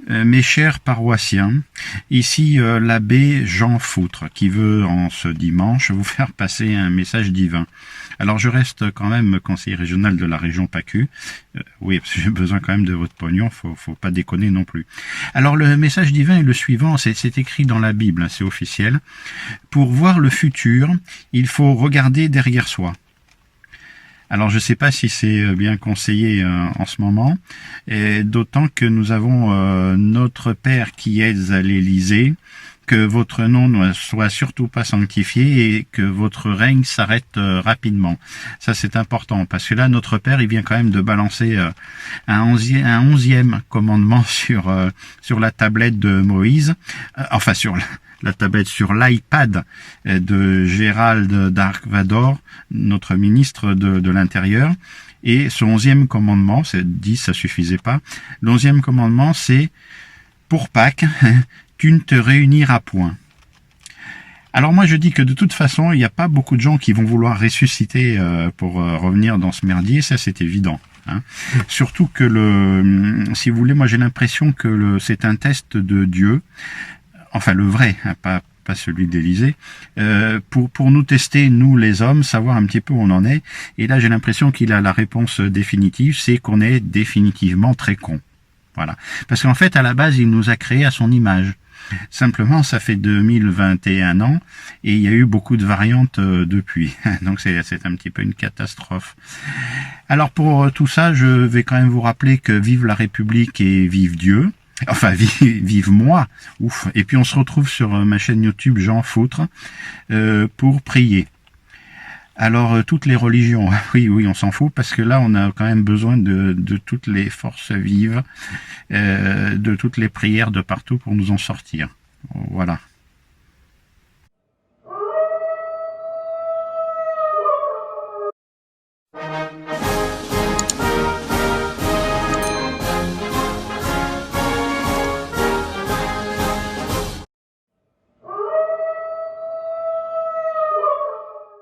Mes chers paroissiens, ici l'abbé Jean Foutre qui veut en ce dimanche vous faire passer un message divin. Alors je reste quand même conseiller régional de la région PACU. Oui, parce que j'ai besoin quand même de votre pognon, faut pas déconner non plus. Alors le message divin est le suivant, c'est écrit dans la Bible, c'est officiel. Pour voir le futur, il faut regarder derrière soi. Alors je ne sais pas si c'est bien conseillé en ce moment, et d'autant que nous avons notre Père qui est à l'Élysée, que votre nom ne soit surtout pas sanctifié et que votre règne s'arrête rapidement. Ça c'est important, parce que là notre Père il vient quand même de balancer un onzième commandement sur la tablette de Moïse, enfin sur la tablette sur l'iPad de Gérald Darkvador, notre ministre de l'Intérieur. Et ce 11e commandement, c'est 10, ça suffisait pas. Le 11e commandement, c'est pour Pâques, tu ne te réuniras point. Alors moi je dis que de toute façon, il n'y a pas beaucoup de gens qui vont vouloir ressusciter pour revenir dans ce merdier, ça c'est évident. Hein. Surtout que si vous voulez, moi j'ai l'impression que c'est un test de Dieu. Enfin le vrai, hein, pas celui d'Élysée, pour nous tester, nous les hommes, savoir un petit peu où on en est. Et là j'ai l'impression qu'il a la réponse définitive, c'est qu'on est définitivement très con. Voilà. Parce qu'en fait, à la base, il nous a créés à son image. Simplement, ça fait 2021 ans et il y a eu beaucoup de variantes depuis. Donc c'est un petit peu une catastrophe. Alors pour tout ça, je vais quand même vous rappeler que vive la République et vive Dieu. Enfin, vive moi, ouf. Et puis on se retrouve sur ma chaîne YouTube Jean Foutre pour prier. Alors toutes les religions, oui, on s'en fout parce que là on a quand même besoin de toutes les forces vives, de toutes les prières de partout pour nous en sortir. Voilà.